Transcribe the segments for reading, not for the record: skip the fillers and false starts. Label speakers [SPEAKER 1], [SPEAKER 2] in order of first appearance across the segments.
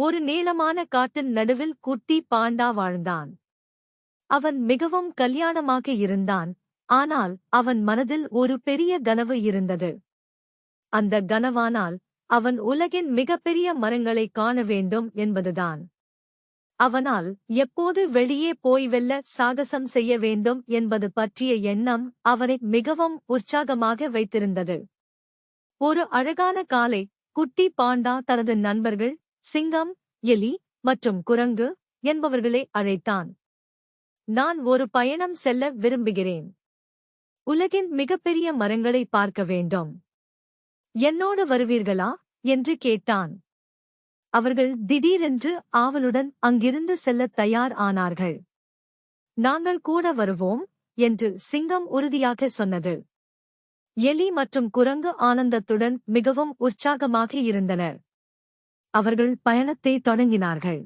[SPEAKER 1] ஒரு நீளமான காட்டின் நடுவில் குட்டி பாண்டா வாழ்ந்தான். அவன் மிகவும் கல்யாணமாக இருந்தான், ஆனால் அவன் மனதில் ஒரு பெரிய கனவு இருந்தது. அந்த கனவானால் அவன் உலகின் மிகப்பெரிய மரங்களை காண வேண்டும் என்பதுதான். அவனால் எப்போது வெளியே போய் வெல்ல சாகசம் செய்ய வேண்டும் என்பது பற்றிய எண்ணம் அவனை மிகவும் உற்சாகமாக வைத்திருந்தது. ஒரு அழகான காலை குட்டி பாண்டா தனது நண்பர்கள் சிங்கம், எலி மற்றும் குரங்கு என்பவர்களை அழைத்தான். நான் ஒரு பயணம் செல்ல விரும்புகிறேன். உலகின் மிகப்பெரிய மரங்களை பார்க்க வேண்டும். என்னோடு வருவீர்களா என்று கேட்டான். அவர்கள் திடீரென்று ஆவலுடன் அங்கிருந்து செல்லத் தயார் ஆனார்கள். நாங்கள் கூட வருவோம் என்று சிங்கம் உறுதியாக சொன்னது. எலி மற்றும் குரங்கு ஆனந்தத்துடன் மிகவும் உற்சாகமாக இருந்தனர். அவர்கள் பயணத்தை தொடங்கினார்கள்.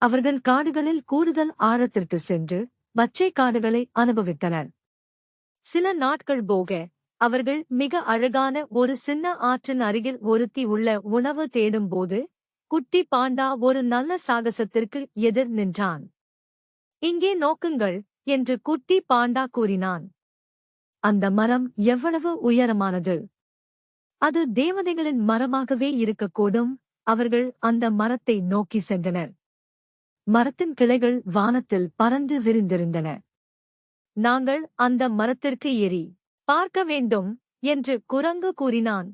[SPEAKER 1] அவர்கள் காடுகளில் கூடுதல் ஆழத்திற்கு சென்று பச்சை காடுகளை அனுபவித்தனர். சில நாட்கள் போக அவர்கள் மிக அழகான ஒரு சின்ன ஆற்றின் அருகில் ஒருத்தி உள்ள உணவு தேடும்போது குட்டி பாண்டா ஒரு நல்ல சாகசத்திற்கு எதிர் நின்றான். இங்கே நோக்குங்கள் என்று குட்டி பாண்டா கூறினான். அந்த மரம் எவ்வளவு உயரமானது! அது தேவதைகளின் மரமாகவே இருக்கக்கூடும். அவர்கள் அந்த மரத்தை நோக்கி சென்றனர். மரத்தின் கிளைகள் வானத்தில் பறந்து விரிந்திருந்தன. நாங்கள் அந்த மரத்திற்கு ஏறி பார்க்க வேண்டும் என்று குரங்கு கூறினான்.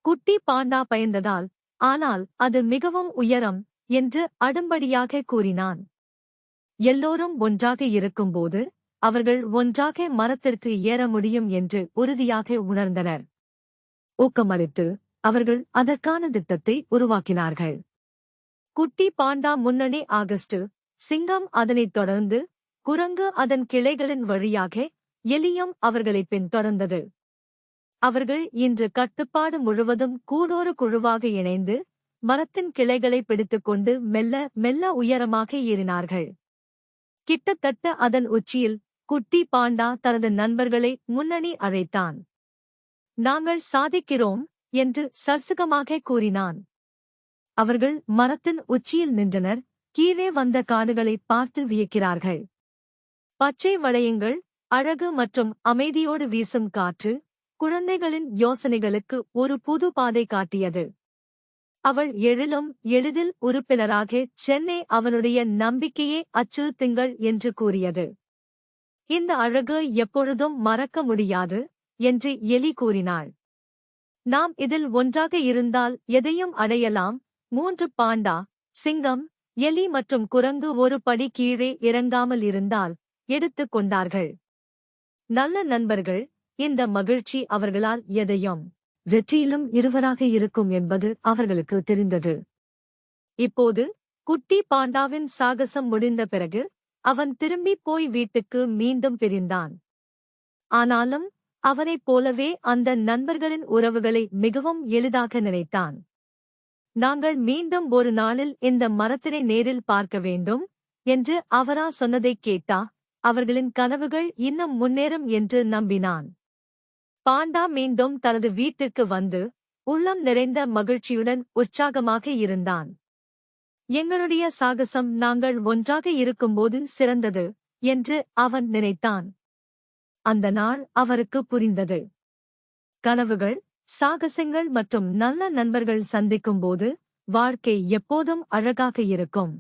[SPEAKER 1] குட்டி பாண்டா பயந்ததால், ஆனால் அது மிகவும் உயரம் என்று அடும்படியாக கூறினான். எல்லோரும் ஒன்றாக இருக்கும்போது அவர்கள் ஒன்றாக மரத்திற்கு ஏற முடியும் என்று உறுதியாக உணர்ந்தனர். ஊக்கமளித்து அவர்கள் அதற்கான திட்டத்தை உருவாக்கினார்கள். குட்டி பாண்டா முன்னணி ஆகஸ்ட், சிங்கம் அதனைத் தொடர்ந்து, குரங்கு அதன் கிளைகளின் வழியாக, எலியும் அவர்களைப் பின்தொடர்ந்தது. அவர்கள் இன்று கட்டுப்பாடு முழுவதும் கூடோறு குழுவாக இணைந்து மரத்தின் கிளைகளை பிடித்துக்கொண்டு மெல்ல மெல்ல உயரமாக ஏறினார்கள். கிட்டத்தட்ட அதன் உச்சியில் குட்டி பாண்டா தனது நண்பர்களை முன்னணி அழைத்தான். நாங்கள் சாதிக்கிறோம் என்று சர்சுகமாக கூறினான். அவர்கள் மரத்தின் உச்சியில் நின்றனர். கீழே வந்த காடுகளை பார்த்து வியக்கிறார்கள். பச்சை வளையங்கள், அழகு மற்றும் அமைதியோடு வீசும் காற்று குழந்தைகளின் யோசனைகளுக்கு ஒரு புது பாதை காட்டியது. அவள் எழிலும் எளிதில் உறுப்பினராக சென்னை அவனுடைய நம்பிக்கையே அச்சுறுத்துங்கள் என்று கூறியது. இந்த அழகு எப்பொழுதும் மறக்க முடியாது என்று எலி கூறினாள். நாம் இதில் ஒன்றாக இருந்தால் எதையும் அடையலாம். 3 பாண்டா, சிங்கம், எலி மற்றும் குரங்கு ஒரு படி கீழே இறங்காமல் இருந்தால் எடுத்துக் கொண்டார்கள். நல்ல நண்பர்கள், இந்த மகிழ்ச்சி அவர்களால் எதையும் வெற்றியிலும் இருவராக இருக்கும் என்பது அவர்களுக்கு தெரிந்தது. இப்போது குட்டி பாண்டாவின் சாகசம் முடிந்த பிறகு அவன் திரும்பிப் போய் வீட்டுக்கு மீண்டும் பிரிந்தான். ஆனாலும் அவனைப் போலவே அந்த நண்பர்களின் உறவுகளை மிகவும் எளிதாக நினைத்தான். நாங்கள் மீண்டும் ஒரு நாளில் இந்த மரத்தினை நேரில் பார்க்க வேண்டும் என்று அவரா சொன்னதைக் கேட்டா அவர்களின் கனவுகள் இன்னும் முன்னேறும் என்று நம்பினான். பாண்டா மீண்டும் தனது வீட்டிற்கு வந்து உள்ளம் நிறைந்த மகிழ்ச்சியுடன் உற்சாகமாக இருந்தான். எங்களுடைய சாகசம் நாங்கள் ஒன்றாக இருக்கும்போது சிறந்தது என்று அவன் நினைத்தான். அந்த நாள் அவருக்கு புரிந்தது. கனவுகள், சாகசங்கள் மற்றும் நல்ல நண்பர்கள் சந்திக்கும்போது வாழ்க்கை எப்போதும் அழகாக இருக்கும்.